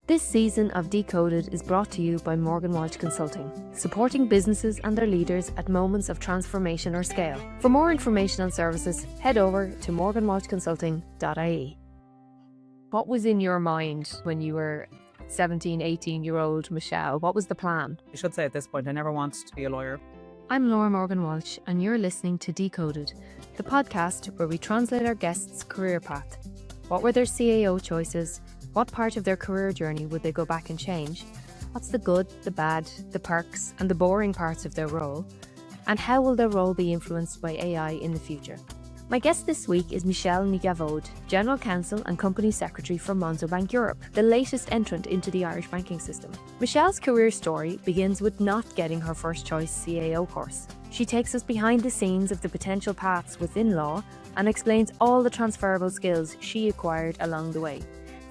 This season of Decoded is brought to you by Morgan Walsh Consulting, supporting businesses and their leaders at moments of transformation or scale. For more information on services, head over to morganwalshconsulting.ie. What was in your mind when you were 17, 18-year-old Michelle? What was the plan? I should say at this point, I never wanted to be a lawyer. I'm Laura Morgan Walsh, and you're listening to Decoded, the podcast where we translate our guests' career path. What were their CAO choices? What part of their career journey would they go back and change? What's the good, the bad, the perks, and the boring parts of their role? And how will their role be influenced by AI in the future? My guest this week is Michelle Ní Gabhóid, General Counsel and Company Secretary for Monzo Bank Europe, the latest entrant into the Irish banking system. Michelle's career story begins with not getting her first choice CAO course. She takes us behind the scenes of the potential paths within law and explains all the transferable skills she acquired along the way.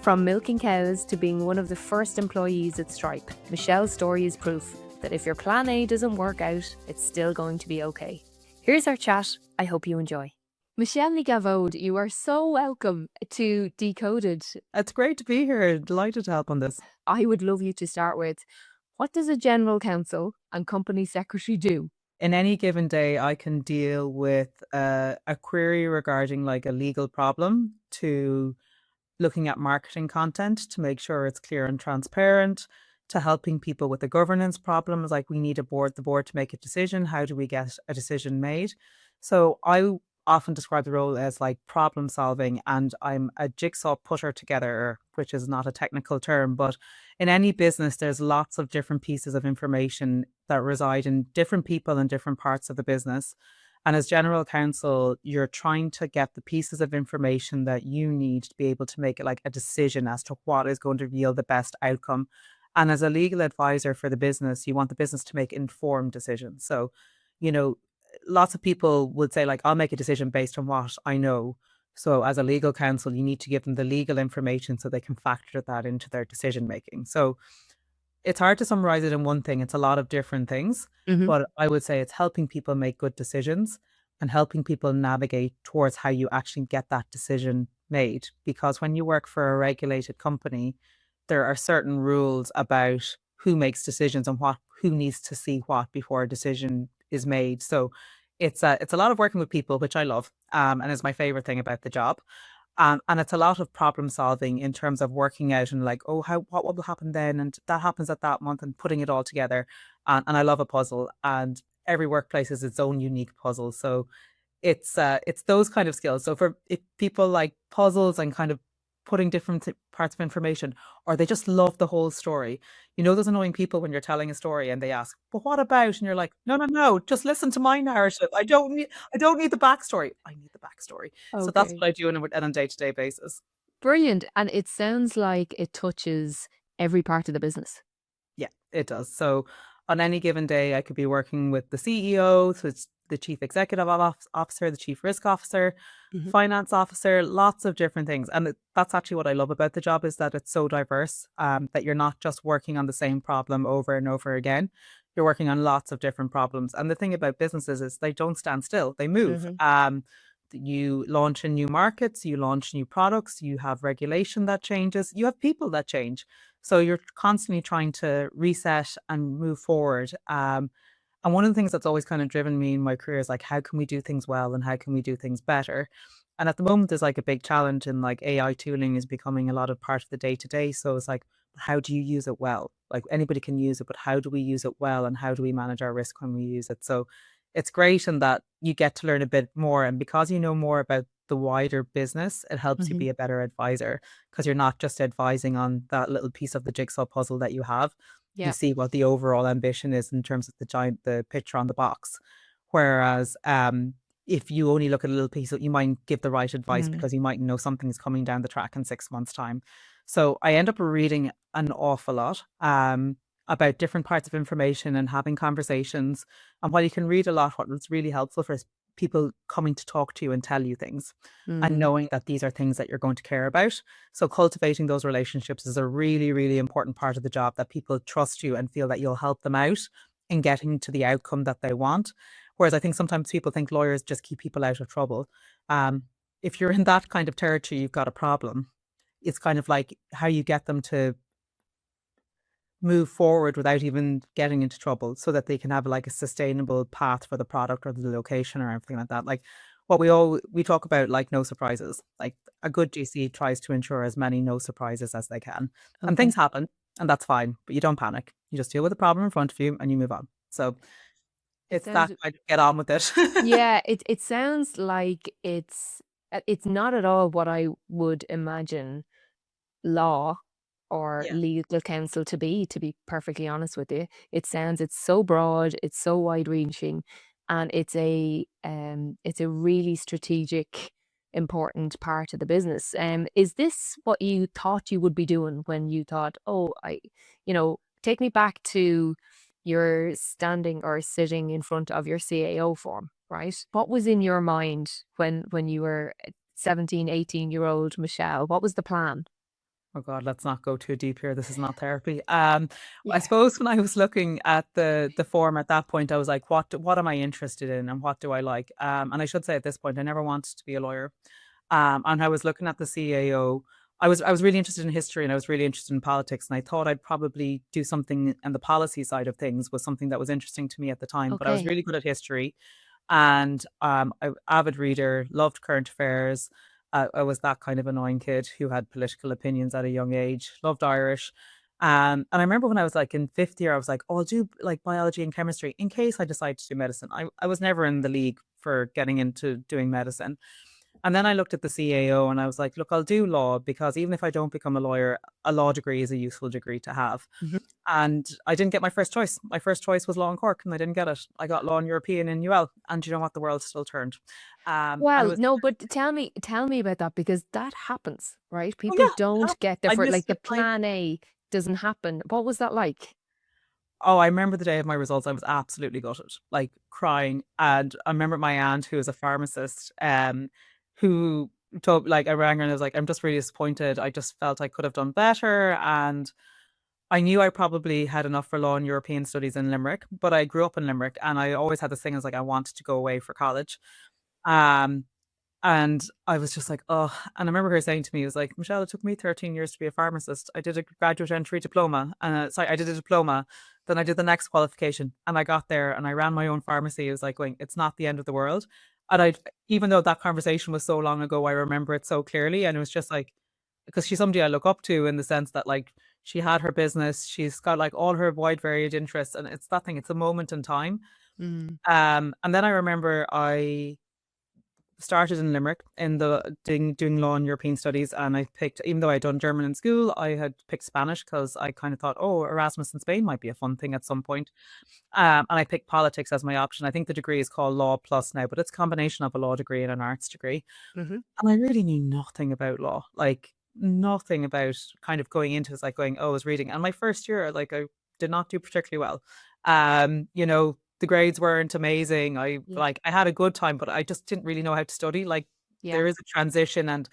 From milking cows to being one of the first employees at Stripe, Michelle's story is proof that if your plan A doesn't work out, it's still going to be okay. Here's our chat. I hope you enjoy. Michelle Ní Gabhóid, you are so welcome to Decoded. It's great to be here. Delighted to help on this. I would love you to start with, what does a General Counsel and Company Secretary do? In any given day, I can deal with a query regarding like a legal problem to looking at marketing content to make sure it's clear and transparent, to helping people with the governance problems, like we need the board to make a decision. How do we get a decision made? So I often describe the role as like problem solving, and I'm a jigsaw putter together, which is not a technical term, but in any business, there's lots of different pieces of information that reside in different people in different parts of the business. And as general counsel, you're trying to get the pieces of information that you need to be able to make it like a decision as to what is going to yield the best outcome. And as a legal advisor for the business, you want the business to make informed decisions. So, lots of people would say like, I'll make a decision based on what I know. So as a legal counsel, you need to give them the legal information so they can factor that into their decision making. So it's hard to summarize it in one thing. It's a lot of different things, but I would say it's helping people make good decisions and helping people navigate towards how you actually get that decision made. Because when you work for a regulated company, there are certain rules about who makes decisions and who needs to see what before a decision is made. So it's a lot of working with people, which I love, and is my favorite thing about the job. And it's a lot of problem solving in terms of working out and like, what will happen then? And that happens at that month and putting it all together. And I love a puzzle, and every workplace is its own unique puzzle. So it's those kind of skills. So if people like puzzles and kind of putting different parts of information, or they just love the whole story. Those annoying people when you're telling a story and they ask, but what about? And you're like, no, just listen to my narrative. I don't need the backstory. I need the backstory. Okay. So that's what I do on a day-to-day basis. Brilliant. And it sounds like it touches every part of the business. Yeah, it does. So on any given day, I could be working with the CEO, so it's the chief executive officer, the chief risk officer, finance officer, lots of different things. And that's actually what I love about the job, is that it's so diverse, that you're not just working on the same problem over and over again. You're working on lots of different problems. And the thing about businesses is they don't stand still, they move. You launch in new markets, you launch new products, you have regulation that changes, you have people that change. So you're constantly trying to reset and move forward. And one of the things that's always kind of driven me in my career is like, how can we do things well and how can we do things better? And at the moment, there's like a big challenge in like AI tooling is becoming a lot of part of the day to day. So it's like, how do you use it well? Like anybody can use it, but how do we use it well? And how do we manage our risk when we use it? So it's great in that you get to learn a bit more. And because you know more about the wider business, it helps you be a better advisor, because you're not just advising on that little piece of the jigsaw puzzle that you have. Yeah. You see what the overall ambition is in terms of the picture on the box. Whereas if you only look at a little piece, you might give the right advice because you might know something's coming down the track in 6 months' time. So I end up reading an awful lot about different parts of information and having conversations. And while you can read a lot, what's really helpful for people coming to talk to you and tell you things and knowing that these are things that you're going to care about. So cultivating those relationships is a really, really important part of the job, that people trust you and feel that you'll help them out in getting to the outcome that they want. Whereas I think sometimes people think lawyers just keep people out of trouble. If you're in that kind of territory, you've got a problem. It's kind of like how you get them to move forward without even getting into trouble, so that they can have like a sustainable path for the product or the location or everything like that. Like what we talk about, like no surprises. Like a good GC tries to ensure as many no surprises as they can. And Okay. things happen, and that's fine, but you don't panic. You just deal with the problem in front of you and you move on. So It it's that sounds kind of get on with it. Yeah, it sounds like it's not at all what I would imagine law or Yeah. legal counsel to be perfectly honest with you. It's so broad, it's so wide reaching, and it's a really strategic, important part of the business. Is this what you thought you would be doing when you thought, oh, take me back to your standing or sitting in front of your CAO form, right? What was in your mind when you were 17, 18-year-old Michelle? What was the plan? Oh God, let's not go too deep here. This is not therapy. I Yeah. suppose when I was looking at the form at that point, I was like, what am I interested in and what do I like? And I should say at this point, I never wanted to be a lawyer. And I was looking at the CAO. I was really interested in history and I was really interested in politics. And I thought I'd probably do something, and the policy side of things was something that was interesting to me at the time. But I was Okay. really good at history, and I avid reader, loved current affairs. I was that kind of annoying kid who had political opinions at a young age. Loved Irish. And I remember when I was like in fifth year, I was like, oh, I'll do like biology and chemistry in case I decide to do medicine. I was never in the league for getting into doing medicine. And then I looked at the CAO and I was like, look, I'll do law because even if I don't become a lawyer, a law degree is a useful degree to have. Mhm. And I didn't get my first choice. My first choice was law in Cork, and I didn't get it. I got law in European in UL, and you know what? The world still turned. And it Well, was, no, but tell me about that because that happens, right? oh People yeah, it don't happened. get their I first, missed like the it by, plan A doesn't happen. What was that like? oh, I remember the day of my results. I was absolutely gutted, like crying. And I remember my aunt, who is a pharmacist, who told, like, I rang her and I was like, I'm just really disappointed. I just felt I could have done better. And I knew I probably had enough for law and European studies in Limerick, but I grew up in Limerick and I always had this thing as like I wanted to go away for college. Um, and I was just like, oh, and I remember her saying to me, it was like, Michelle, it took me 13 years to be a pharmacist. I did a graduate entry diploma. Sorry, I did a diploma. Then I did the next qualification and I got there and I ran my own pharmacy. It was like going, it's not the end of the world. And even though that conversation was so long ago, I remember it so clearly. And it was just like, because she's somebody I look up to in the sense that like she had her business, she's got like all her wide varied interests, and it's that thing, it's a moment in time. Mm. And then I remember I started in Limerick in the doing law and European studies, and I picked, even though I'd done German in school, I had picked Spanish because I kind of thought, oh, Erasmus in Spain might be a fun thing at some point. And I picked politics as my option. I think the degree is called Law Plus now, but it's a combination of a law degree and an arts degree. Mhm. And I really knew nothing about law, like nothing about kind of going into it. It's like going, oh, I was reading. And my first year, like I did not do particularly well. The grades weren't amazing. Yeah. I had a good time, but I just didn't really know how to study. Like Yeah. there is a transition and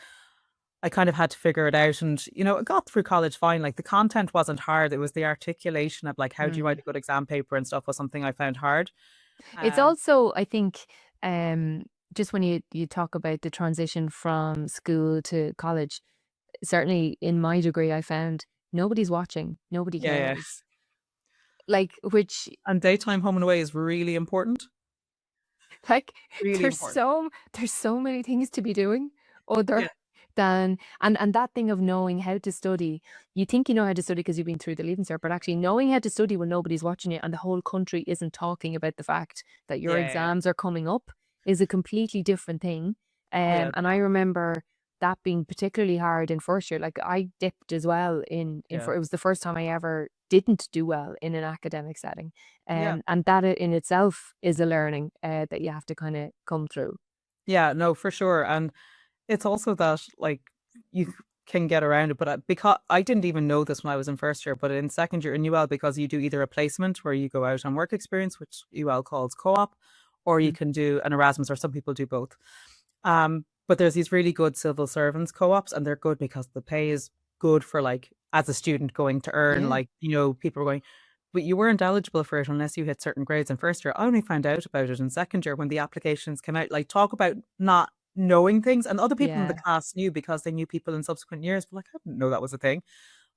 I kind of had to figure it out. And, I got through college fine. Like the content wasn't hard. It was the articulation of like how do you write Mm. a good exam paper and stuff was something I found hard. It's Um also, I think, um, just when you talk about the transition from school to college, certainly in my degree, I found nobody's watching, nobody yeah, yeah. cares. Like, which And daytime home and away is really important. like Really important. there's so many things to be doing Yeah. other than and that thing of knowing how to study. You think you know how to study because you've been through the Leaving Cert, but actually knowing how to study when nobody's watching you and the whole country isn't talking about the fact that your Yeah, yeah. exams are coming up is a completely different thing. Oh yeah. And I remember that being particularly hard in first year. Like I dipped as well Yeah. it was the first time I ever didn't do well in an academic setting. Yeah. And that in itself is a learning that you have to kind of come through. Yeah, no, for sure. And it's also that like you can get around it, but because I didn't even know this when I was in first year, but in second year in UL, because you do either a placement where you go out on work experience, which UL calls co-op, or you Mm. can do an Erasmus, or some people do both. But there's these really good civil servants co-ops, and they're good because the pay is good for like as a student going to earn, Yeah. like, people are going, but you weren't eligible for it unless you hit certain grades in first year. I only found out about it in second year when the applications came out. Like talk about not knowing things, and other people in the Yeah. class knew because they knew people in subsequent years, but like I didn't know that was a thing.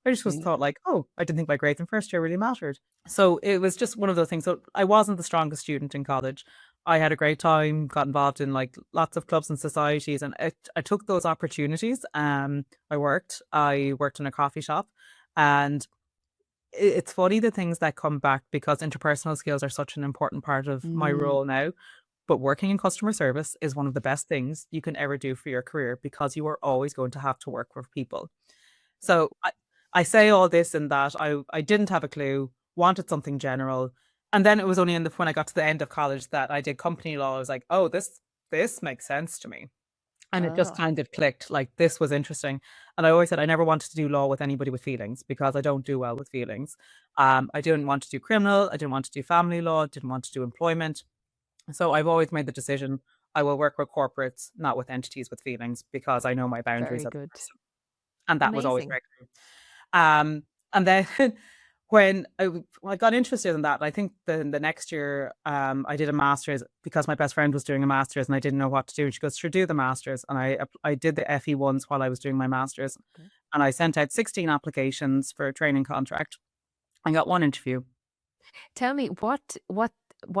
I just was thought like, oh, I didn't think my grades in first year really mattered. So it was just one of those things. So I wasn't the strongest student in college. I had a great time, got involved in like lots of clubs and societies, and I took those opportunities. I worked in a coffee shop, and it's funny the things that come back because interpersonal skills are such an important part of my role now. But working in customer service is one of the best things you can ever do for your career because you are always going to have to work with people. So I say all this in that I didn't have a clue, wanted something general. And then it was only when I got to the end of college that I did company law. I was like, oh, this makes sense to me. And it just Oh, kind of clicked, like this was interesting. And I always said I never wanted to do law with anybody with feelings because I don't do well with feelings. I didn't want to do criminal, I didn't want to do family law, didn't want to do employment. So I've always made the decision I will work with corporates, not with entities with feelings, because I know my boundaries Very as a good. person. And that was always Amazing. very clear. And then when I got interested in that, I think the next year I did a master's because my best friend was doing a master's and I didn't know what to do. And she goes, sure, do the master's. And I did the FE ones while I was doing my master's. Okay. And I sent out 16 applications for a training contract. I got one interview. Tell me what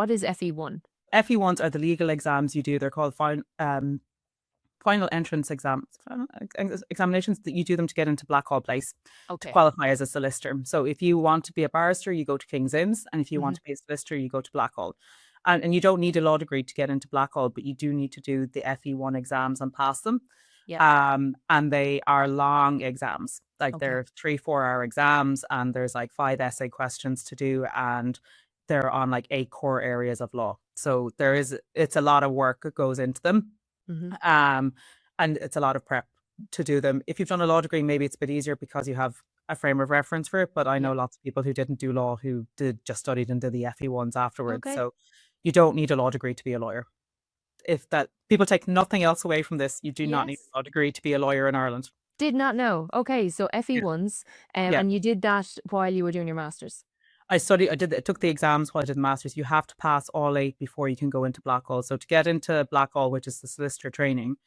is FE1? FE ones are the legal exams you do. They're called final entrance examinations that you do them to get into Blackhall Place to Okay. qualify as a solicitor. So if you want to be a barrister, you go to King's Inns, and if you want to be a solicitor, you go to Blackhall. And you don't need a law degree to get into Blackhall, but you do need to do the FE1 exams and pass them. Yeah. And they are long exams, like Okay. they're 3-4 hour exams, and there's like 5 essay questions to do, and they're on like 8 core areas of law. So it's a lot of work that goes into them. And it's a lot of prep to do them. If you've done a law degree, maybe it's a bit easier because you have a frame of reference for it. But I know lots of people who didn't do law who just studied and did the FE ones afterwards. Okay. So you don't need a law degree to be a lawyer. If that people take nothing else away from this, you do not need Yes. a law degree to be a lawyer in Ireland. Did not know. Okay, so FE1s, Yeah. and you did that while you were doing your master's. I took the exams while I did the masters. You have to pass all 8 before you can go into Blackhall. So to get into Blackhall, which is the solicitor training,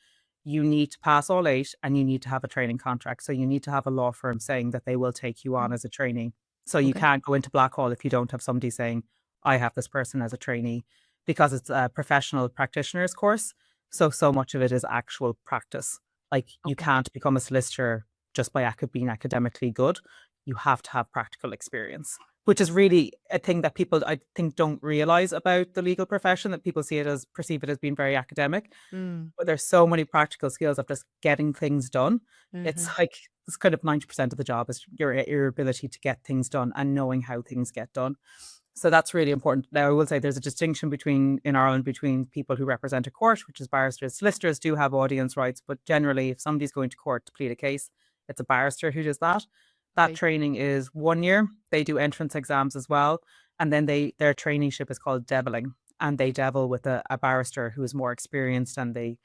you need to pass all 8 and you need to have a training contract. So you need to have a law firm saying that they will take you on as a trainee. So you Okay. can't go into Blackhall if you don't have somebody saying, I have this person as a trainee, because it's a professional practitioners course. So much of it is actual practice. Like you Okay. can't become a solicitor just by being academically good. You have to have practical experience, which is really a thing that people, I think, don't realize about the legal profession, that people perceive it as being very academic. But there's so many practical skills of just getting things done. It's like, it's kind of 90% of the job is your ability to get things done and knowing how things get done. So that's really important. Now, I will say there's a distinction in Ireland between people who represent a court, which is barristers. Solicitors do have audience rights, but generally, if somebody's going to court to plead a case, it's a barrister who does that. That Right. training is 1 year. They do entrance exams as well. And then their traineeship is called deviling. And they devil with a barrister who is more experienced, and they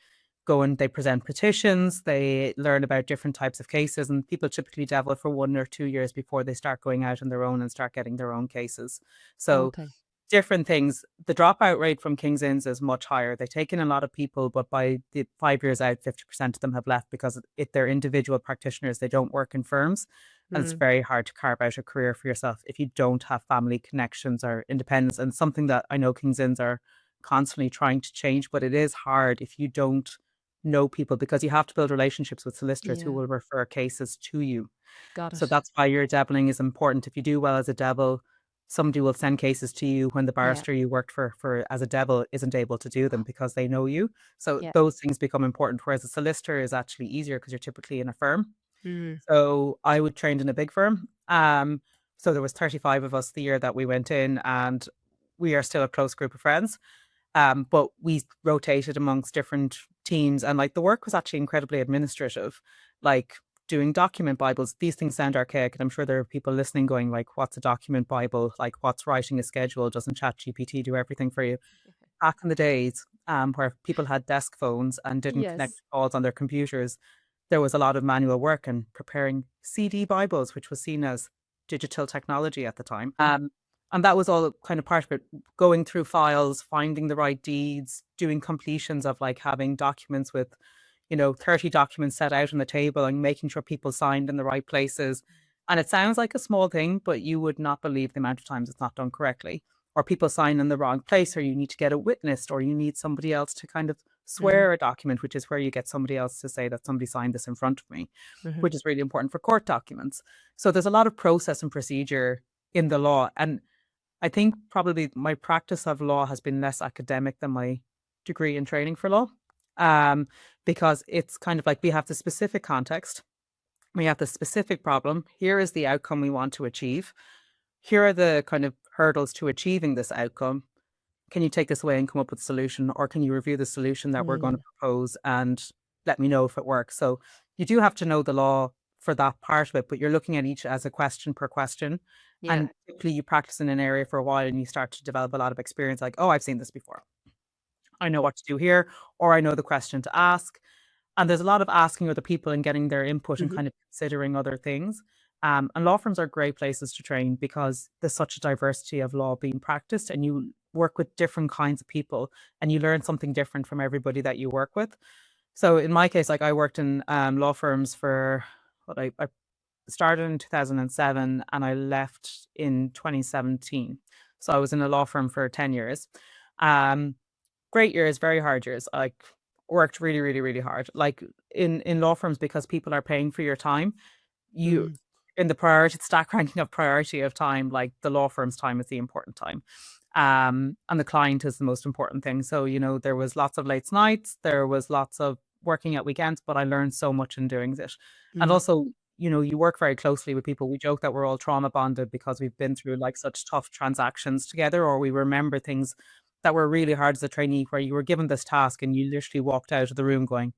go and they present petitions. They learn about different types of cases, and people typically devil for 1 or 2 years before they start going out on their own and start getting their own cases. So Okay. different things. The dropout rate from King's Inns is much higher. They take in a lot of people, but by the 5 years out, 50% of them have left because if they're individual practitioners, they don't work in firms. And it's very hard to carve out a career for yourself if you don't have family connections or independence. And something that I know King's Inns are constantly trying to change, but it is hard if you don't know people, because you have to build relationships with solicitors who Yeah. will refer cases to you. Got So it. that's why your deviling is important. If you do well as a devil, somebody will send cases to you when the Yeah. barrister you worked for as a devil isn't able to do them because they know you. So Yeah. those things become important, whereas a solicitor is actually easier because you're typically in a firm. Mm. So I would trained in a big firm. So there was 35 of us the year that we went in, and we are still a close group of friends. But we rotated amongst different teams, and like the work was actually incredibly administrative, like doing document Bibles. These things sound archaic, and I'm sure there are people listening going like, what's a document Bible? Like, what's writing a schedule? Doesn't ChatGPT do everything for you? Back in the days, where people had desk phones and didn't connect Yes. calls on their computers, there was a lot of manual work and preparing CD Bibles, which was seen as digital technology at the time. And that was all kind of part of it, going through files, finding the right deeds, doing completions of like having documents with, 30 documents set out on the table and making sure people signed in the right places. And it sounds like a small thing, but you would not believe the amount of times it's not done correctly, or people sign in the wrong place, or you need to get it witnessed, or you need somebody else to kind of Mm-hmm. swear a document, which is where you get somebody else to say that somebody signed this in front of me, Mm-hmm. which is really important for court documents. So there's a lot of process and procedure in the law. And I think probably my practice of law has been less academic than my degree and training for law, because it's kind of like we have the specific context, we have the specific problem. Here is the outcome we want to achieve. Here are the kind of hurdles to achieving this outcome. Can you take this away and come up with a solution, or can you review the solution that we're going to propose and let me know if it works? So you do have to know the law for that part of it, but you're looking at each as a question per question. Yeah. And typically you practice in an area for a while and you start to develop a lot of experience, like, oh, I've seen this before. I know what to do here, or I know the question to ask. And there's a lot of asking other people and getting their input and Mm-hmm. kind of considering other things. And law firms are great places to train because there's such a diversity of law being practiced, and you work with different kinds of people and you learn something different from everybody that you work with. So in my case, like I worked in law firms for I started in 2007 and I left in 2017. So I was in a law firm for 10 years. Um, Great years, very hard years. I like worked really, really, really hard. Like in law firms, because people are paying for your time, you Mm. in the priority stack ranking of priority of time, like the law firm's time is the important time. And the client is the most important thing. So, there was lots of late nights, there was lots of working at weekends, but I learned so much in doing it. And Mm. also, you work very closely with people. We joke that we're all trauma bonded because we've been through like such tough transactions together, or we remember things that were really hard as a trainee, where you were given this task and you literally walked out of the room going,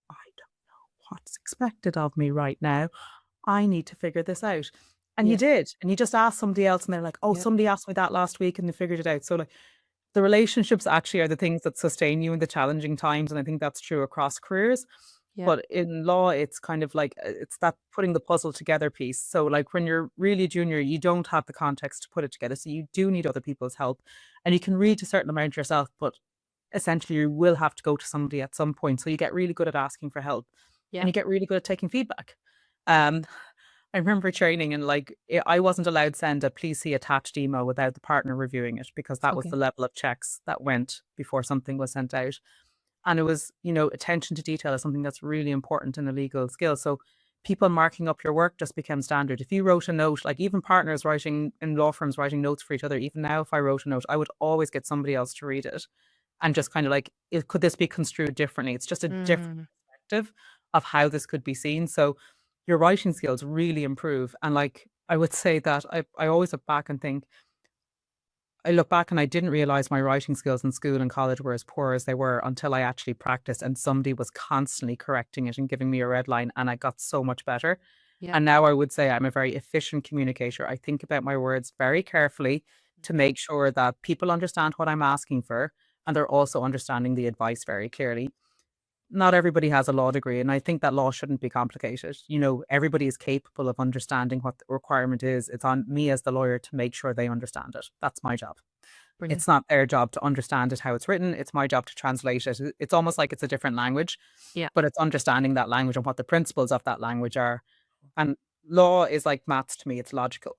I don't know what's expected of me right now. I need to figure this out. And you Yeah. did. And you just asked somebody else and they're like, oh, Yeah. somebody asked me that last week and they figured it out. So like the relationships actually are the things that sustain you in the challenging times. And I think that's true across careers. Yeah. But in law, it's kind of like it's that putting the puzzle together piece. So like when you're really junior, you don't have the context to put it together. So you do need other people's help. And you can read a certain amount yourself, but essentially you will have to go to somebody at some point. So you get really good at asking for help Yeah. and you get really good at taking feedback. Um, I remember training and like I wasn't allowed to send a please see attached email without the partner reviewing it, because that was Okay. the level of checks that went before something was sent out. And it was, attention to detail is something that's really important in a legal skill. So people marking up your work just became standard. If you wrote a note, like even partners writing in law firms, writing notes for each other, even now, if I wrote a note, I would always get somebody else to read it and just kind of like, could this be construed differently? It's just a different Mm. perspective of how this could be seen. So your writing skills really improve. And like, I would say that I always look back and think, I look back and I didn't realize my writing skills in school and college were as poor as they were until I actually practiced and somebody was constantly correcting it and giving me a red line, and I got so much better. Yeah. And now I would say I'm a very efficient communicator. I think about my words very carefully to make sure that people understand what I'm asking for and they're also understanding the advice very clearly. Not everybody has a law degree, and I think that law shouldn't be complicated. Everybody is capable of understanding what the requirement is. It's on me as the lawyer to make sure they understand it. That's my job. Brilliant. It's not their job to understand it how it's written. It's my job to translate it. It's almost like it's a different language, Yeah. but it's understanding that language and what the principles of that language are. And law is like maths to me. It's logical.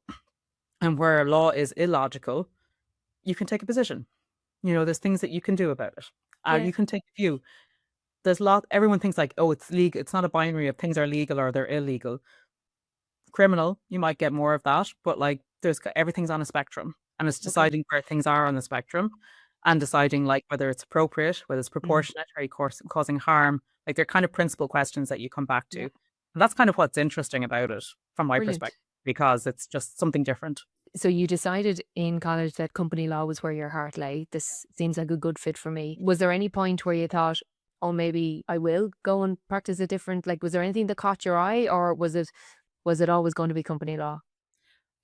And where law is illogical, you can take a position. There's things that you can do about it. Yeah. You can take a view. Everyone thinks like, oh, it's legal. It's not a binary of things are legal or they're illegal. Criminal, you might get more of that, but like everything's on a spectrum, and it's Okay. deciding where things are on the spectrum and deciding like whether it's appropriate, whether it's Mm. proportionate, are you causing harm? Like they're kind of principal questions that you come back to. Yeah. And that's kind of what's interesting about it from my Brilliant. perspective, because it's just something different. So you decided in college that company law was where your heart lay. This seems like a good fit for me. Was there any point where you thought, oh, maybe I will go and practice a different, like, was there anything that caught your eye, or was it always going to be company law?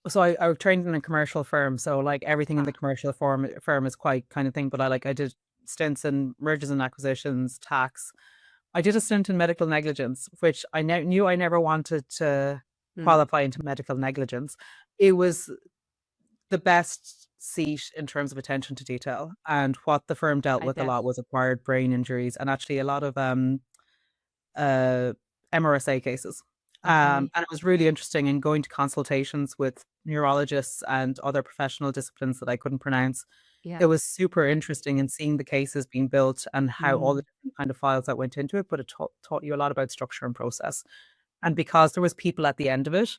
So I trained in a commercial firm, so like everything in Ah. the commercial firm is quite kind of thing. But I did stints in mergers and acquisitions, tax. I did a stint in medical negligence, which I knew I never wanted to Mm. qualify into medical negligence. It was the best seat in terms of attention to detail, and what the firm dealt I with a bet. lot was acquired brain injuries and actually a lot of MRSA cases. Okay. And it was really interesting in going to consultations with neurologists and other professional disciplines that I couldn't pronounce. Yeah. It was super interesting in seeing the cases being built and how all the Mm. different kind of files that went into it, but it taught you a lot about structure and process. And because there was people at the end of it,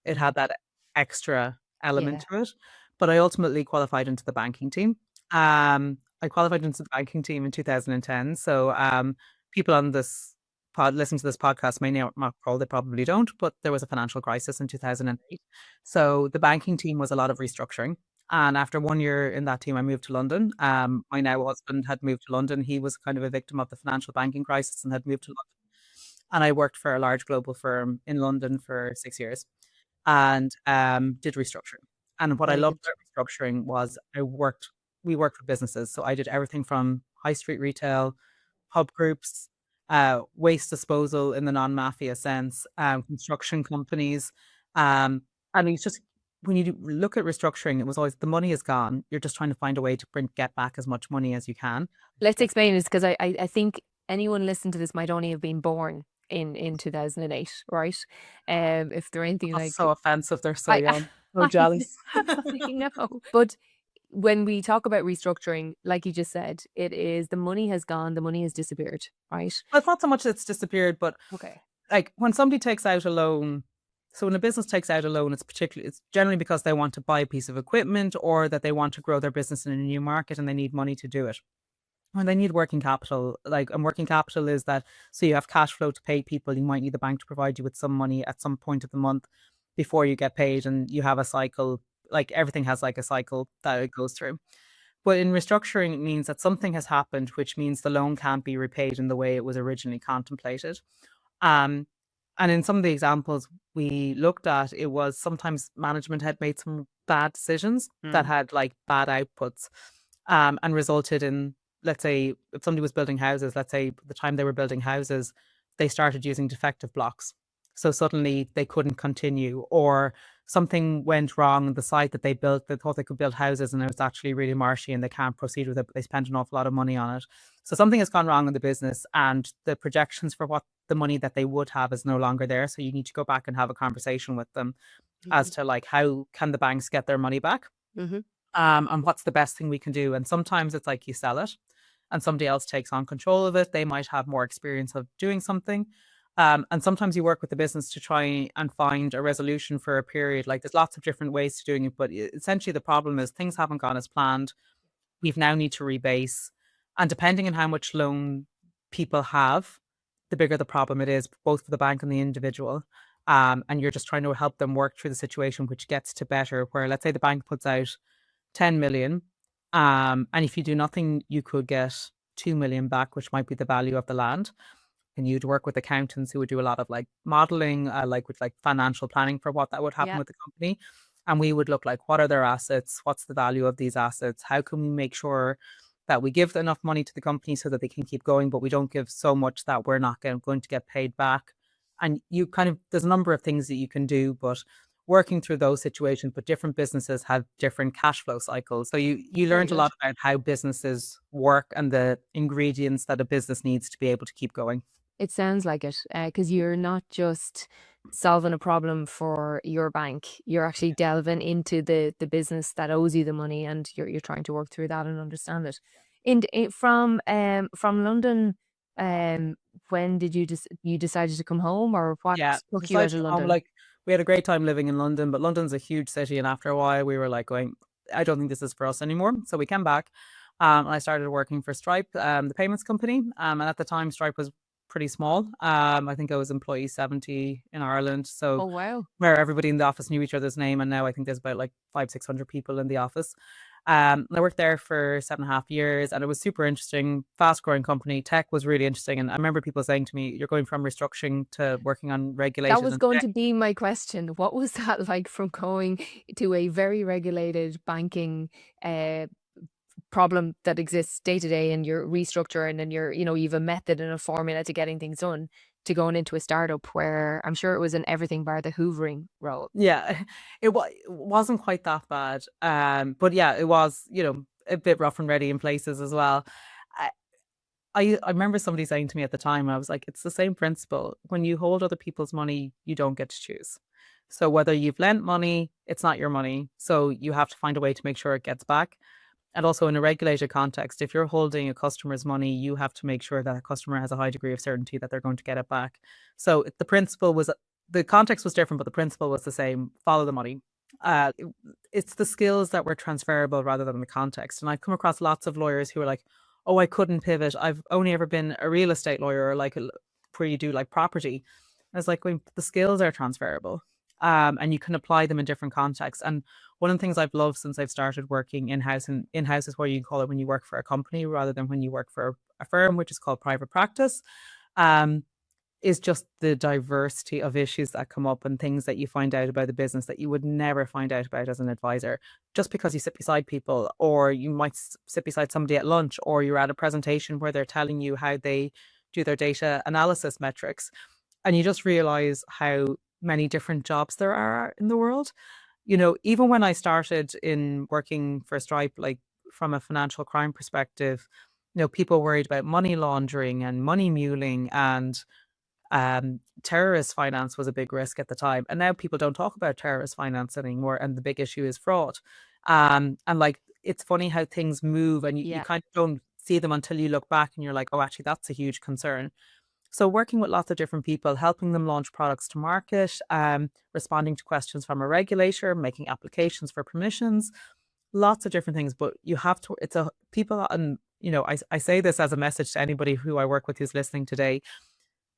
it had that extra element Yeah. to it. But I ultimately qualified into the banking team. I qualified into the banking team in 2010. So people on this listen to this podcast may not recall, they probably don't, but there was a financial crisis in 2008. So the banking team was a lot of restructuring. And after 1 year in that team, I moved to London. My now husband had moved to London. He was kind of a victim of the financial banking crisis and had moved to London. And I worked for a large global firm in London for 6 years and did restructuring. And what I loved Brilliant. about restructuring was we worked with businesses. So I did everything from high street retail, pub groups, waste disposal in the non-mafia sense, construction companies. And it's just, when you look at restructuring, it was always the money is gone. You're just trying to find a way to get back as much money as you can. Let's explain this because I think anyone listening to this might only have been born in 2008, right? If they're anything That's like so offensive. They're so I, young. So I, jealous. I know, but when we talk about restructuring, like you just said, it is the money has gone, the money has disappeared, right? Well, it's not so much that it's disappeared, but Okay. like when somebody takes out a loan, so when a business takes out a loan, it's generally because they want to buy a piece of equipment or that they want to grow their business in a new market and they need money to do it. When they need working capital, and working capital is that, so you have cash flow to pay people, you might need the bank to provide you with some money at some point of the month before you get paid, and you have a cycle, like everything has like a cycle that it goes through. But in restructuring, it means that something has happened, which means the loan can't be repaid in the way it was originally contemplated. Um, and in some of the examples we looked at, it was sometimes management had made some bad decisions that Mm. had like bad outputs, and resulted in, let's say, if somebody was building houses, let's say the time they were building houses, they started using defective blocks. So suddenly they couldn't continue, or something went wrong on the site that they built. They thought they could build houses and it was actually really marshy and they can't proceed with it, but they spent an awful lot of money on it. So something has gone wrong in the business and the projections for what the money that they would have is no longer there. So you need to go back and have a conversation with them as to like, how can the banks get their money back? Mm-hmm. And what's the best thing we can do? And sometimes it's like you sell it and somebody else takes on control of it. They might have more experience of doing something. And sometimes you work with the business to try and find a resolution for a period. Like there's lots of different ways to doing it, but essentially the problem is things haven't gone as planned. We've now need to rebase. And depending on how much loan people have, the bigger the problem it is, both for the bank and the individual. And you're just trying to help them work through the situation, which gets to better, where let's say the bank puts out 10 million. And if you do nothing, you could get 2 million back, which might be the value of the land. And you'd work with accountants who would do a lot of like modeling, like with like financial planning for what that would happen Yeah. with the company. And we would look like, what are their assets? What's the value of these assets? How can we make sure that we give enough money to the company so that they can keep going, but we don't give so much that we're not going to get paid back? And you kind of, there's a number of things that you can do, but working through those situations, but different businesses have different cash flow cycles. So you Very learned a good. lot about how businesses work and the ingredients that a business needs to be able to keep going. It sounds like it, because you're not just solving a problem for your bank. You're actually delving into the business that owes you the money, and you're trying to work through that and understand it. From London, when did you decided to come home, or what Yeah, took you decided out to of come home. London? Like we had a great time living in London, but London's a huge city, and after a while, we were like going, I don't think this is for us anymore. So we came back, and I started working for Stripe, the payments company. And at the time, Stripe was pretty small. I think I was employee 70 in Ireland, so Oh wow. where everybody in the office knew each other's name, and now I think there's about like 500-600 people in the office. I worked there for 7.5 years and it was super interesting, fast growing company. Tech was really interesting. And I remember people saying to me, you're going from restructuring to working on That regulated was and going tech. to be my question. What was that like from going to a very regulated banking problem that exists day to day, and you're restructuring and you've a method and a formula to getting things done, to going into a startup where I'm sure it was an everything bar the hoovering role. Yeah, it wasn't quite that bad. But yeah, it was, a bit rough and ready in places as well. I remember somebody saying to me at the time, I was like, it's the same principle. When you hold other people's money, you don't get to choose. So whether you've lent money, it's not your money. So you have to find a way to make sure it gets back. And also in a regulated context, if you're holding a customer's money, you have to make sure that a customer has a high degree of certainty that they're going to get it back. So the context was different, but the principle was the same. Follow the money. Uh, it- it's the skills that were transferable rather than the context. And I've come across lots of lawyers who are like, oh, I couldn't pivot. I've only ever been a real estate lawyer, or like where you do like property. I was like, well, the skills are transferable, and you can apply them in different contexts. And one of the things I've loved since I've started working in-house, and in-house is what you call it when you work for a company rather than when you work for a firm, which is called private practice. Um, is just the diversity of issues that come up and things that you find out about the business that you would never find out about as an advisor, just because you sit beside people, or you might sit beside somebody at lunch, or you're at a presentation where they're telling you how they do their data analysis metrics. And you just realize how many different jobs there are in the world. Even when I started in working for Stripe, like from a financial crime perspective, people worried about money laundering and money muling, and terrorist finance was a big risk at the time. And now people don't talk about terrorist finance anymore. And the big issue is fraud. And like, it's funny how things move, and you Yeah. kind of don't see them until you look back and you're like, oh, actually, that's a huge concern. So working with lots of different people, helping them launch products to market, responding to questions from a regulator, making applications for permissions, lots of different things. But you have to, it's a people, and I say this as a message to anybody who I work with who's listening today.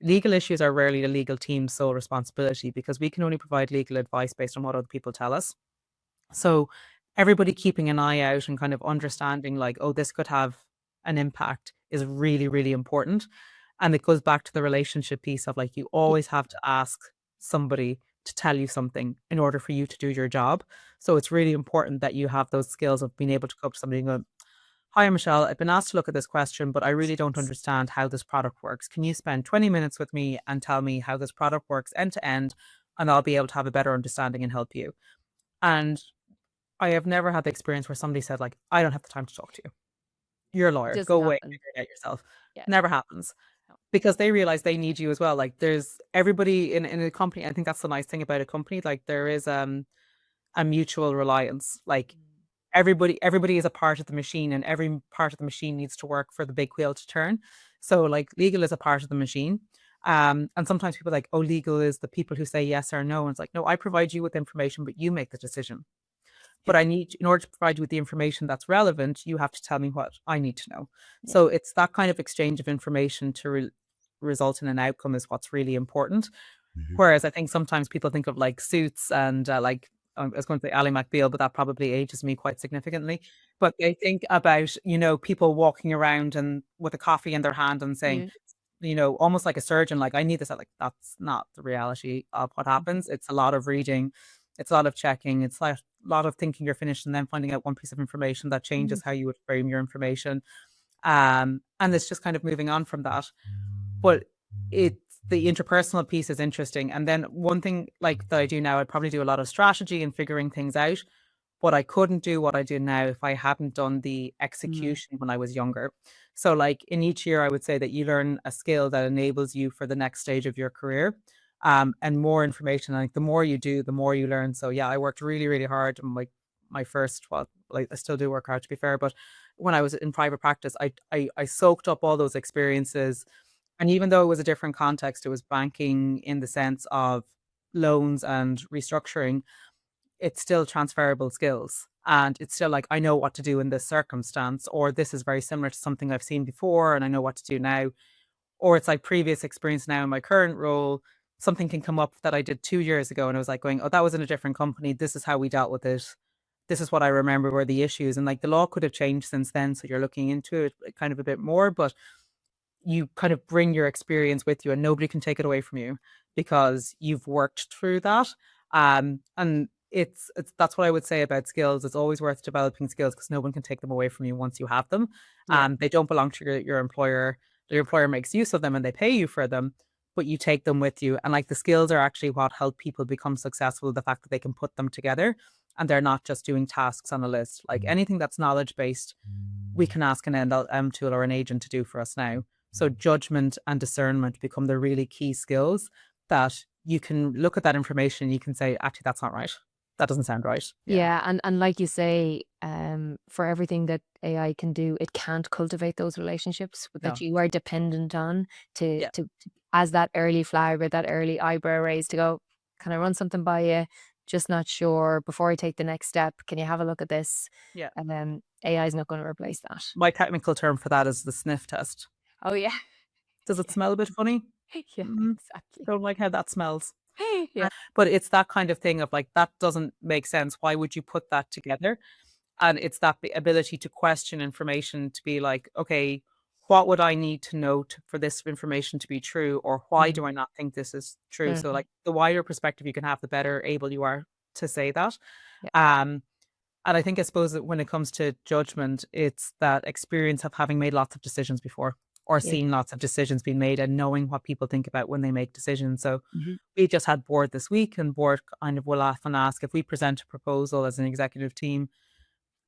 Legal issues are rarely the legal team's sole responsibility, because we can only provide legal advice based on what other people tell us. So everybody keeping an eye out and kind of understanding like, oh, this could have an impact is really, really important. And it goes back to the relationship piece of like, you always have to ask somebody to tell you something in order for you to do your job. So it's really important that you have those skills of being able to go up to somebody and go, hi, Michelle, I've been asked to look at this question, but I really don't understand how this product works. Can you spend 20 minutes with me and tell me how this product works end to end? And I'll be able to have a better understanding and help you. And I have never had the experience where somebody said, like, I don't have the time to talk to you. You're a lawyer. Doesn't Go away, happen. figure it out yourself. Yeah. Never happens. No. Because they realize they need you as well. Like, there's everybody in a company. I think that's the nice thing about a company. Like, there is a mutual reliance. Like, everybody is a part of the machine, and every part of the machine needs to work for the big wheel to turn. So like, legal is a part of the machine. And sometimes people are like, oh, legal is the people who say yes or no. And it's like, no, I provide you with information, but you make the decision. But in order to provide you with the information that's relevant, you have to tell me what I need to know. Yeah. So it's that kind of exchange of information to result in an outcome is what's really important. Whereas I think sometimes people think of like suits and like, I was going to say Ally McBeal, but that probably ages me quite significantly. But they think about, people walking around and with a coffee in their hand and saying, almost like a surgeon, like, I need this. Like, that's not the reality of what happens. It's a lot of reading. It's a lot of checking. It's like a lot of thinking you're finished and then finding out one piece of information that changes how you would frame your information. And it's just kind of moving on from that. But the interpersonal piece is interesting. And then one thing like that I do now, I'd probably do a lot of strategy and figuring things out. But I couldn't do what I do now if I hadn't done the execution when I was younger. So like, in each year, I would say that you learn a skill that enables you for the next stage of your career. And more information. Like, the more you do, the more you learn. So yeah, I worked really, really hard. And like, my first, well, like, I still do work hard, to be fair, but when I was in private practice, I soaked up all those experiences. And even though it was a different context, it was banking in the sense of loans and restructuring, it's still transferable skills. And it's still like, I know what to do in this circumstance, or this is very similar to something I've seen before and I know what to do now. Or it's like previous experience now in my current role, something can come up that I did 2 years ago. And I was like going, oh, that was in a different company. This is how we dealt with it. This is what I remember were the issues. And like, the law could have changed since then. So you're looking into it kind of a bit more, but you kind of bring your experience with you and nobody can take it away from you because you've worked through that. And it's that's what I would say about skills. It's always worth developing skills because no one can take them away from you once you have them. They don't belong to your employer. Your employer makes use of them and they pay you for them, but you take them with you. And like, the skills are actually what help people become successful. The fact that they can put them together. and they're not just doing tasks on a list. Like anything that's knowledge based, we can ask an LLM tool or an agent to do for us now. So judgment and discernment become the really key skills that you can look at that information and you can say, actually, that's not right. That doesn't sound right. Yeah, and like you say, for everything that AI can do, it can't cultivate those relationships that No. you are dependent on to Yeah. to as that early flag or that early eyebrow raise to go, can I run something by you? Just not sure. Before I take the next step, can you have a look at this? Yeah. And then AI is not going to replace that. My technical term for that is the sniff test. Oh yeah, Does it smell a bit funny? yeah, Mm, exactly. don't like how that smells. Yeah, But it's that kind of thing of like, that doesn't make sense. Why would you put that together? And it's that ability to question information, to be like, okay, what would I need to know for this information to be true? Or why do I not think this is true? So like the wider perspective you can have, the better able you are to say that. yeah, And I think, I suppose that when it comes to judgment, it's that experience of having made lots of decisions before, or yeah. seen lots of decisions being made, and knowing what people think about when they make decisions. So Mhm. we just had board this week, and board kind of will often ask, if we present a proposal as an executive team,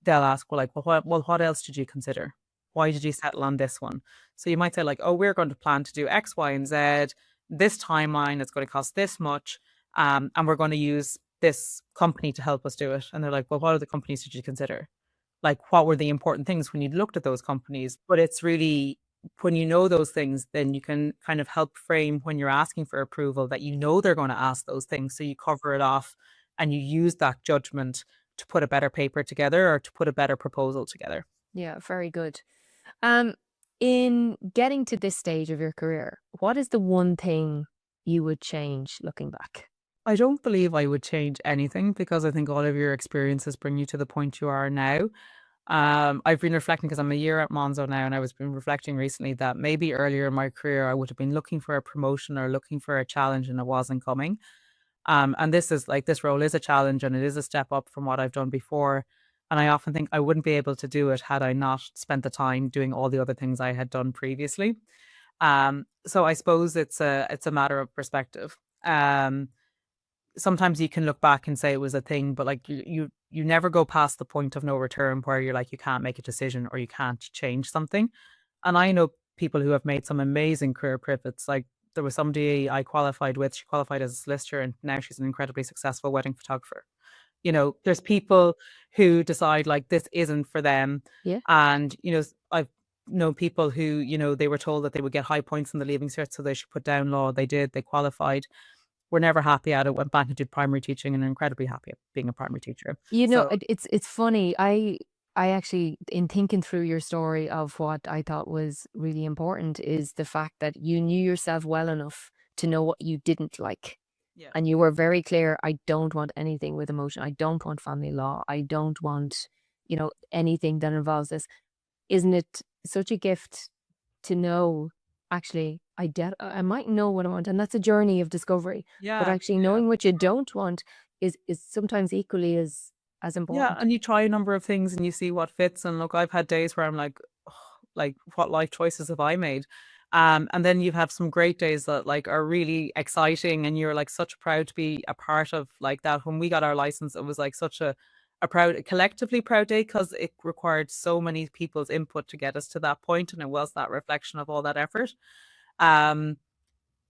they'll ask, well, like, what else did you consider? Why did you settle on this one? So you might say like, oh, we're going to plan to do X, Y, and Z. This timeline is going to cost this much. And we're going to use this company to help us do it. And they're like, well, what other companies did you consider? Like, what were the important things when you looked at those companies? But it's really, when you know those things, then you can kind of help frame when you're asking for approval that you know they're going to ask those things. So you cover it off and you use that judgment to put a better paper together, or to put a better proposal together. Yeah, very good. Um, in getting to this stage of your career, what is the one thing you would change looking back? I don't believe I would change anything, because I think all of your experiences bring you to the point you are now. I've been reflecting, because I'm a year at Monzo now, and I was been reflecting recently that maybe earlier in my career I would have been looking for a promotion or looking for a challenge, and it wasn't coming. And this is like, this role is a challenge, and it is a step up from what I've done before. And I often think I wouldn't be able to do it had I not spent the time doing all the other things I had done previously. So I suppose it's a matter of perspective. Sometimes you can look back and say it was a thing, but like you never go past the point of no return where you're like, you can't make a decision or you can't change something. And I know people who have made some amazing career pivots. Like, there was somebody I qualified with, she qualified as a solicitor, and now she's an incredibly successful wedding photographer. There's people who decide like this isn't for them. Yeah. And, I've known people who, they were told that they would get high points in the leaving cert, so they should put down law. They did, they qualified, were never happy at it, went back and did primary teaching, and are incredibly happy at being a primary teacher. So It's funny. I actually, in thinking through your story, of what I thought was really important is the fact that you knew yourself well enough to know what you didn't like. yeah, And you were very clear, I don't want anything with emotion. I don't want family law. I don't want, anything that involves this. Isn't it such a gift to know, actually, I might know what I want, and that's a journey of discovery. But yeah, actually yeah. knowing what you don't want is sometimes equally as Yeah, important. and you try a number of things and you see what fits. And look, I've had days where I'm like, "Ugh, like, what life choices have I made?" And then you've had some great days that like are really exciting, and you're like such proud to be a part of like that. When we got our license, it was like such a proud, collectively proud day, because it required so many people's input to get us to that point, and it was that reflection of all that effort. Um,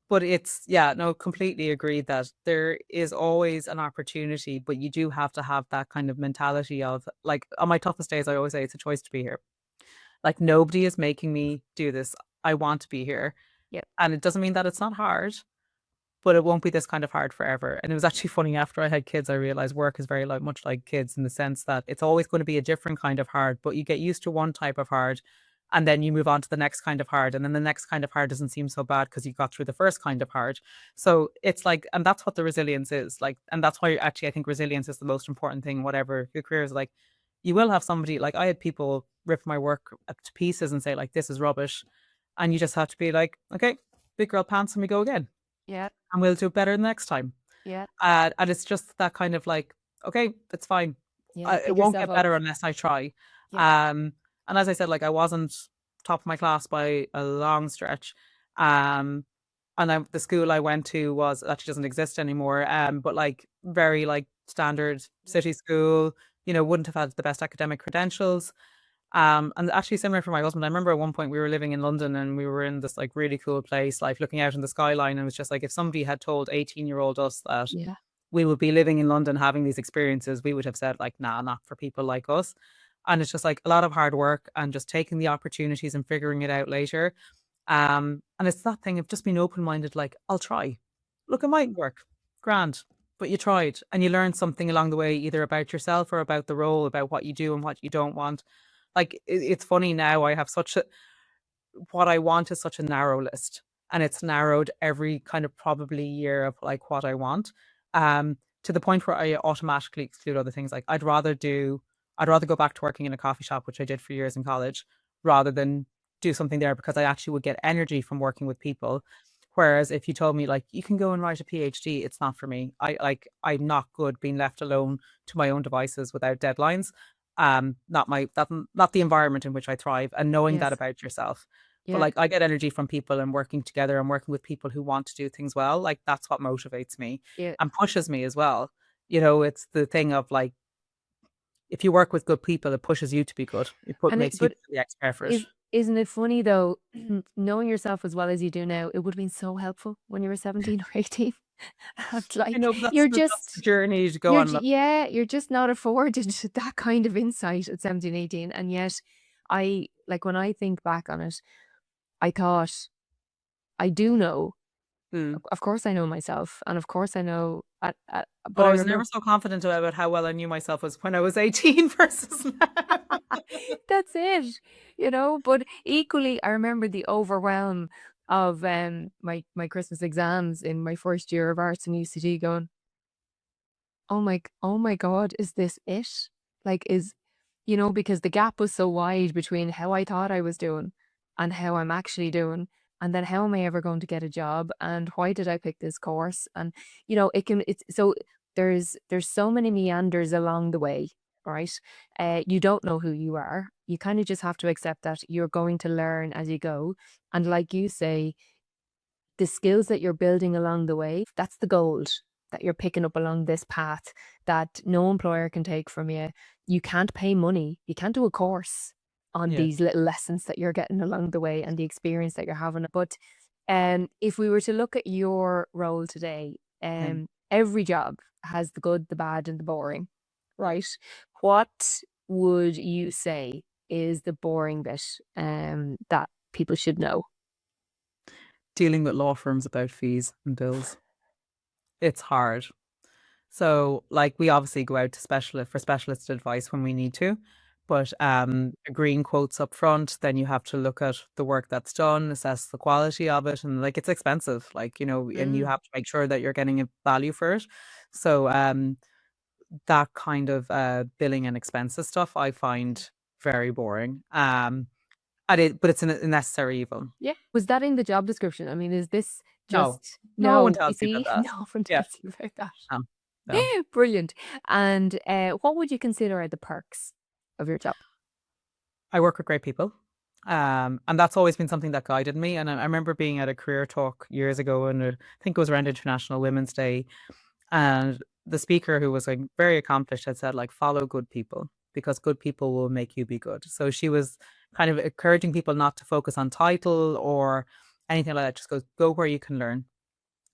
but it's, yeah, no, completely agree that there is always an opportunity, but you do have to have that kind of mentality of like, on my toughest days, I always say it's a choice to be here. Like, nobody is making me do this. I want to be here. Yep. And it doesn't mean that it's not hard, but it won't be this kind of hard forever. And it was actually funny, after I had kids, I realized work is very like much like kids, in the sense that it's always going to be a different kind of hard, but you get used to one type of hard, and then you move on to the next kind of hard, and then the next kind of hard doesn't seem so bad because you got through the first kind of hard. So it's like, and that's what the resilience is like, and that's why actually I think resilience is the most important thing, whatever your career is. Like, you will have somebody, like I had people rip my work to pieces and say like, this is rubbish, and you just have to be like, okay, big girl pants, and we go again, Yeah. and we'll do it better next time. Yeah. And it's just that kind of like, okay, it's fine. Yeah. It Pick won't yourself get up. better unless I try. Yeah. And as I said, like, I wasn't top of my class by a long stretch. And the school I went to was, actually doesn't exist anymore. But like very like standard city school, wouldn't have had the best academic credentials. And actually similar for my husband. I remember at one point we were living in London and we were in this like really cool place, like looking out in the skyline. And it was just like, if somebody had told 18-year-old us that Yeah. we would be living in London having these experiences, we would have said like, nah, not for people like us. And it's just like a lot of hard work and just taking the opportunities and figuring it out later. And it's that thing of just being open-minded, like, I'll try. Look, it might work. Grand. But you tried and you learned something along the way, either about yourself or about the role, about what you do and what you don't want. Like, it's funny now, I have what I want is such a narrow list. And it's narrowed every kind of probably year of like what I want. To the point where I automatically exclude other things. Like I'd rather go back to working in a coffee shop, which I did for years in college, rather than do something there, because I actually would get energy from working with people. Whereas if you told me like you can go and write a PhD, it's not for me. I'm not good being left alone to my own devices without deadlines. Not the environment in which I thrive, and knowing that Yes. about yourself. But Yeah. like I get energy from people and working together and working with people who want to do things well. Like that's what motivates me Yeah. and pushes me as well. It's the thing of like, if you work with good people, it pushes you to be good. Makes you But the expert for it. isn't it funny though, knowing yourself as well as you do now, it would have been so helpful when you were 17 or 18. And, I like know, but that's you're that's the just journey to go on. yeah, you're just not afforded that kind of insight at 17, 18. And yet when I think back on it, I thought I do know. Mm. Of course I know myself, and of course I know But but I I was never remember so confident about how well I knew myself as when I was 18 versus now. that's it, but equally I remember the overwhelm of my Christmas exams in my first year of arts in UCD, going, oh my God, is this it? Like, because the gap was so wide between how I thought I was doing and how I'm actually doing. And then how am I ever going to get a job? And why did I pick this course? And, it's so there's so many meanders along the way, right? You don't know who you are. You kind of just have to accept that you're going to learn as you go. And like you say, the skills that you're building along the way, that's the gold that you're picking up along this path that no employer can take from you. You can't pay money. You can't do a course on Yeah. these little lessons that you're getting along the way and the experience that you're having. But if we were to look at your role today, Mm. every job has the good, the bad, and the boring, right? What would you say is the boring bit that people should know? Dealing with law firms about fees and bills. It's hard. So, like, we obviously go out to specialist advice when we need to, but agreeing quotes up front, then you have to look at the work that's done, assess the quality of it, and like it's expensive, like, and you have to make sure that you're getting a value for it. So, that kind of billing and expenses stuff I find very boring. But it's a necessary evil. Yeah. Was that in the job description? I mean, is this No, just no one no, you tells you about see, that. no one Yeah, tells you about no, no. that. Brilliant. And what would you consider are the perks of your job? I work with great people. And that's always been something that guided me. And I remember being at a career talk years ago, and I think it was around International Women's Day. And the speaker, who was like very accomplished, had said, like, follow good people because good people will make you be good. So she was kind of encouraging people not to focus on title or anything like that. Just go where you can learn.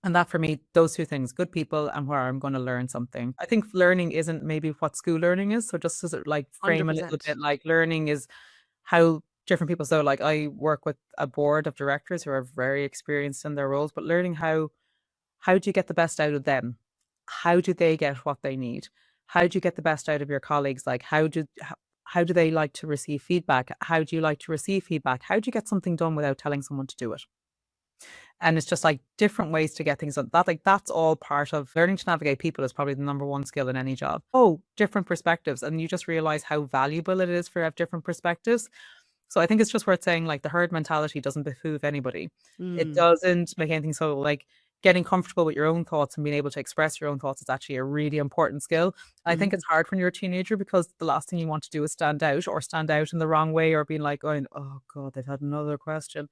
And that for me, those two things, good people and where I'm going to learn something. I think learning isn't maybe what school learning is. So just to sort of like frame a little 100%. bit, like learning is how different people. So like I work with a board of directors who are very experienced in their roles, but learning how do you get the best out of them? How do they get what they need? How do you get the best out of your colleagues? Like how do they like to receive feedback? How do you like to receive feedback? How do you get something done without telling someone to do it? And it's just like different ways to get things done. That's all part of learning to navigate people is probably the number one skill in any job. Oh, different perspectives. And you just realize how valuable it is for have different perspectives. So I think it's just worth saying like the herd mentality doesn't behoove anybody. It doesn't make anything, so like getting comfortable with your own thoughts and being able to express your own thoughts is actually a really important skill. I think it's hard when you're a teenager because the last thing you want to do is stand out or stand out in the wrong way or being like, oh God, they've had another question.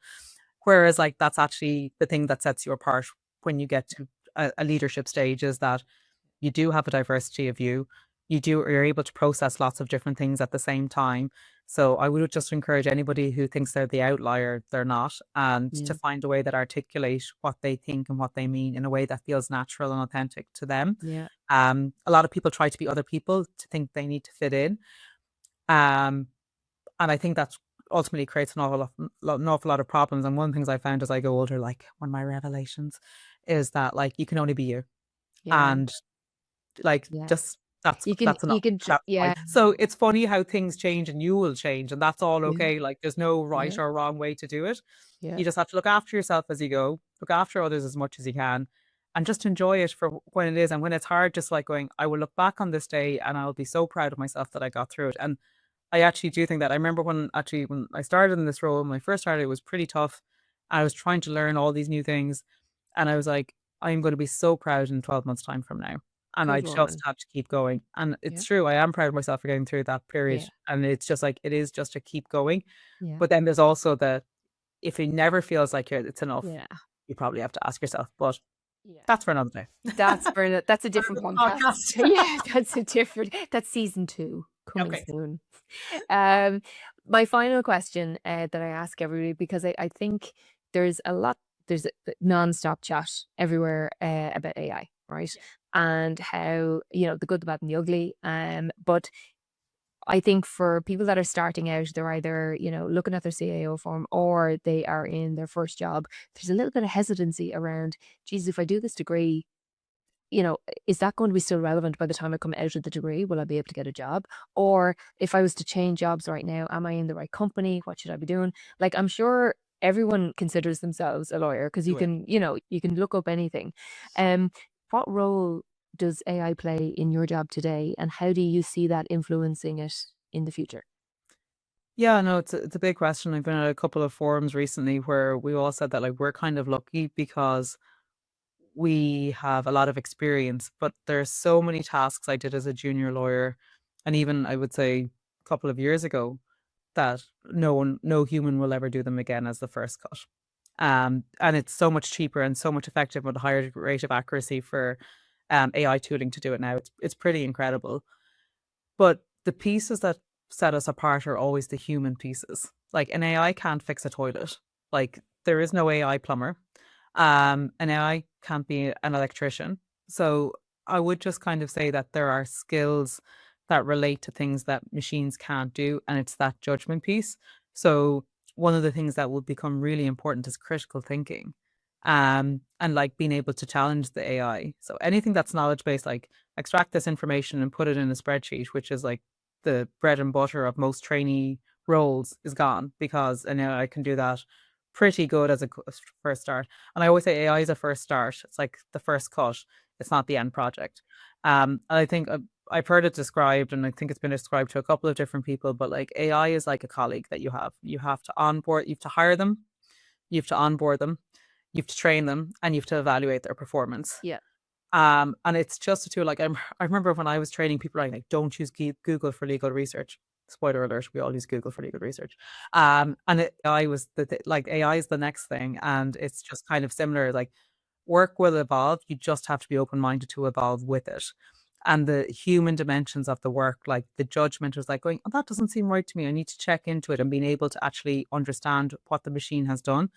Whereas like that's actually the thing that sets you apart when you get to a leadership stage, is that You do have a diversity of view. You're able to process lots of different things at the same time. So I would just encourage anybody who thinks they're the outlier, they're not, and to Yeah. find a way that articulate what they think and what they mean in a way that feels natural and authentic to them. Yeah. A lot of people try to be other people to think they need to fit in. Um, and I think that's ultimately creates an awful lot of problems. And one of the things I found as I go older, like one of my revelations, is that like you can only be you, Yeah. and like Yeah. just that's You can, that's enough. That's fine. yeah. So it's funny how things change and you will change, and that's all Yeah. okay. Like there's no right Yeah. or wrong way to do it. Yeah. You just have to look after yourself as you go, look after others as much as you can, and just enjoy it for when it is. And when it's hard, just like going, I will look back on this day and I'll be so proud of myself that I got through it. And I actually do think that. I remember when I started in this role, when I first started, it was pretty tough. I was trying to learn all these new things, and I was like, I'm going to be so proud in 12 months' time from now. And I Good just woman. had to keep going. And Yeah. it's true, I am proud of myself for getting through that period. Yeah. And it's just like, it is just to keep going. Yeah. But then there's also if it never feels like it's enough, Yeah. you probably have to ask yourself. But Yeah. that's for another day. That's a different podcast. Podcast. Yeah, that's season 2 coming Okay. soon. My final question that I ask everybody, because I think there's a non-stop chat everywhere about AI, right? And how, the good, the bad, and the ugly. But I think for people that are starting out, they're either, looking at their CAO form or they are in their first job. There's a little bit of hesitancy around, geez, if I do this degree, is that going to be still relevant by the time I come out of the degree? Will I be able to get a job? Or if I was to change jobs right now, am I in the right company? What should I be doing? Like, I'm sure everyone considers themselves a lawyer because you Do it. can, you can look up anything. What role does AI play in your job today, and how do you see that influencing it in the future? Yeah, no, it's a big question. I've been at a couple of forums recently where we all said that like we're kind of lucky because we have a lot of experience, but there's so many tasks I did as a junior lawyer, and even I would say a couple of years ago, that no human will ever do them again as the first cut. And it's so much cheaper and so much effective with a higher rate of accuracy for AI tooling to do it now. It's pretty incredible. But the pieces that set us apart are always the human pieces. Like an AI can't fix a toilet. Like there is no AI plumber. An AI can't be an electrician. So I would just kind of say that there are skills that relate to things that machines can't do, and it's that judgment piece. So one of the things that will become really important is critical thinking. And like being able to challenge the AI. So anything that's knowledge based, like extract this information and put it in a spreadsheet, which is like the bread and butter of most trainee roles, is gone because an AI can do that pretty good as a first start. And I always say AI is a first start. It's like the first cut. It's not the end project. And I think I've heard it described, and I think it's been described to a couple of different people, but like AI is like a colleague that you have. You have to onboard, you have to hire them, you have to onboard them, you have to train them, and you have to evaluate their performance. Yeah. And it's just a tool. Like I remember when I was training people, like don't use Google for legal research. Spoiler alert: we all use Google for legal research. And AI was like AI is the next thing, and it's just kind of similar. Like work will evolve. You just have to be open minded to evolve with it. And the human dimensions of the work, like the judgment, was like going, oh, that doesn't seem right to me. I need to check into it, and being able to actually understand what the machine has done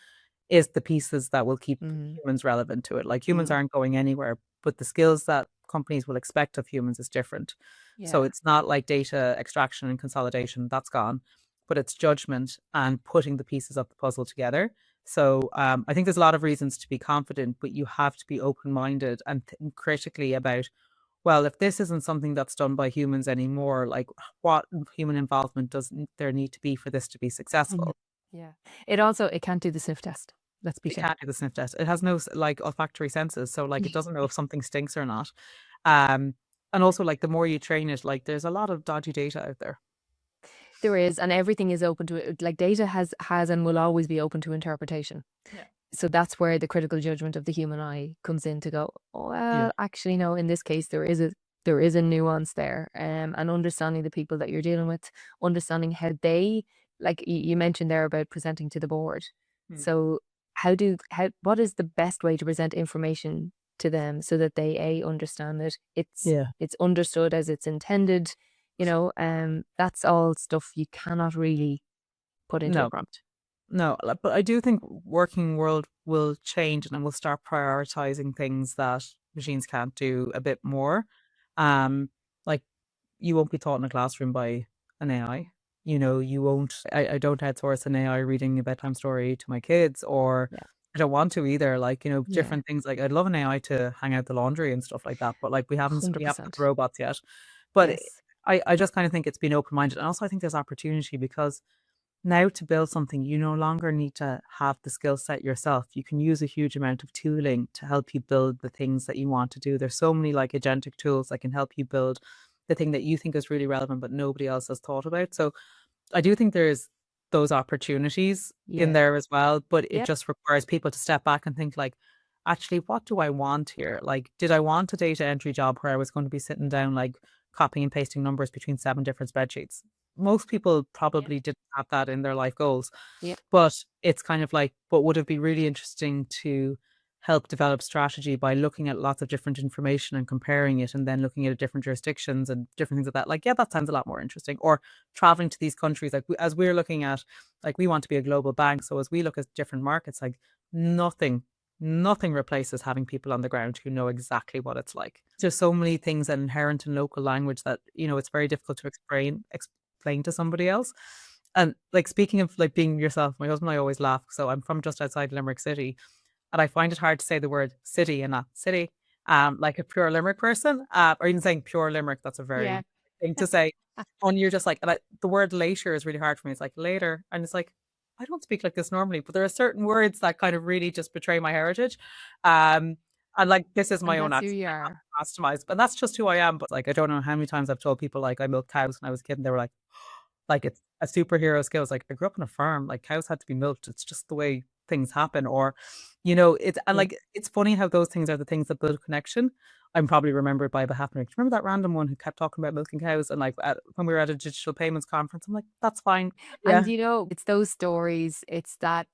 is the pieces that will keep Mm. humans relevant to it. Like humans Mm. aren't going anywhere, but the skills that companies will expect of humans is different. So Yeah. it's not like data extraction and consolidation, that's gone, but it's judgment and putting the pieces of the puzzle together. So I think there's a lot of reasons to be confident, but you have to be open minded and think critically about, well, if this isn't something that's done by humans anymore, like what human involvement does there need to be for this to be Mhm. successful? Yeah. It can't do the sniff test. Let's be It fair. can't do the sniff test. It has no like olfactory senses, so like it doesn't know if something stinks or not. Um, and also like the more you train it, like there's a lot of dodgy data out there. There is, and everything is open to it. Like data has and will always be open to interpretation. Yeah. So that's where the critical judgment of the human eye comes in to go, oh, Yeah. well, actually, no, in this case, there is a nuance there. And understanding the people that you're dealing with, understanding how they, like you mentioned there about presenting to the board. Hmm. So what is the best way to present information to them so that they understand it. Yeah. It's understood as it's intended. That's all stuff you cannot really put into a No, prompt. no, but I do think working world will change and we'll start prioritizing things that machines can't do a bit more. Like you won't be taught in a classroom by an AI. You won't. I don't outsource an AI reading a bedtime story to my kids, or Yeah. I don't want to either. Like Yeah. different things. Like I'd love an AI to hang out the laundry and stuff like that, but like we haven't got 100%. the robots yet. But Yes. I just kind of think it's been open minded, and also I think there's opportunity because now to build something, you no longer need to have the skill set yourself. You can use a huge amount of tooling to help you build the things that you want to do. There's so many like agentic tools that can help you build the thing that you think is really relevant, but nobody else has thought about. So I do think there's those opportunities in Yeah. there as well, but it Yep. just requires people to step back and think like, actually, what do I want here? Like, did I want a data entry job where I was going to be sitting down like copying and pasting numbers between 7 different spreadsheets? Most people probably didn't have that in their life goals. Yep. But it's kind of like, but would it be really interesting to help develop strategy by looking at lots of different information and comparing it and then looking at different jurisdictions and different things like that? Like, yeah, that sounds a lot more interesting. Or traveling to these countries, like as we're looking at, like we want to be a global bank. So as we look at different markets, like nothing replaces having people on the ground who know exactly what it's like. There's so many things that inherent in local language that, it's very difficult to explain to somebody else. And like speaking of like being yourself, my husband and I always laugh. So I'm from just outside Limerick City, and I find it hard to say the word city and not city. Like a pure Limerick person, or even saying pure Limerick, that's a Yeah. very thing to say. And you're just like, the word later is really hard for me. It's like later, and it's like I don't speak like this normally, but there are certain words that kind of really just betray my heritage. And like this is my And own that's who accent. you I are. haven't customized, but that's just who I am. But like I don't know how many times I've told people like I milked cows when I was a kid, and they were like it's a superhero skill. It's like I grew up on a farm. Like cows had to be milked. It's just the way things happen. Or, it's and Yeah. like it's funny how those things are the things that build connection. I'm probably remembered by behalf. Do you remember that random one who kept talking about milking cows? And like when we were at a digital payments conference, I'm like, that's fine. Yeah, And it's those stories, it's that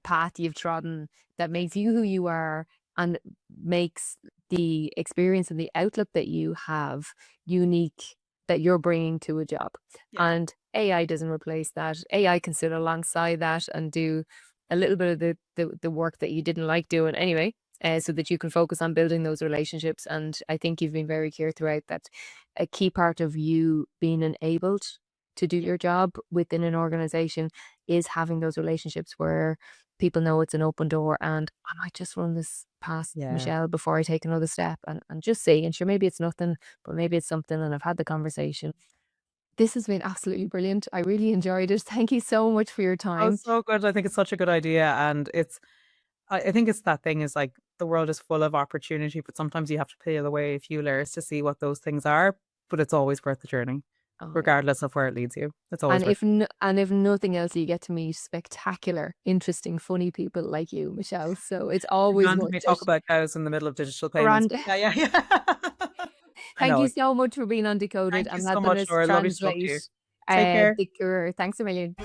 path you've trodden that makes you who you are and makes the experience and the outlook that you have unique that you're bringing to a job. yeah, And AI doesn't replace that. AI can sit alongside that and do a little bit of the work that you didn't like doing anyway. So that you can focus on building those relationships. And I think you've been very clear throughout that a key part of you being enabled to do your job within an organization is having those relationships where people know it's an open door and I might just run this past yeah. Michelle before I take another step and just see. And sure, maybe it's nothing, but maybe it's something, and I've had the conversation. This has been absolutely brilliant. I really enjoyed it. Thank you so much for your Oh, time. so good. I think it's such a good idea, and I think it's that thing is like the world is full of opportunity, but sometimes you have to peel away a few layers to see what those things are. But it's always worth the journey, Oh, yeah. regardless of where it leads you. It's always And worth. if nothing else, you get to meet spectacular, interesting, funny people like you, Michelle. So it's always worth Randomly talk it. about cows in the middle of digital payments. Grand. Yeah, yeah, yeah. I Thank know you it. so much for being on Decoded Thank you and so helping much, us Laura. Lovely to talk to translate you. Take care. the career. Thanks a million.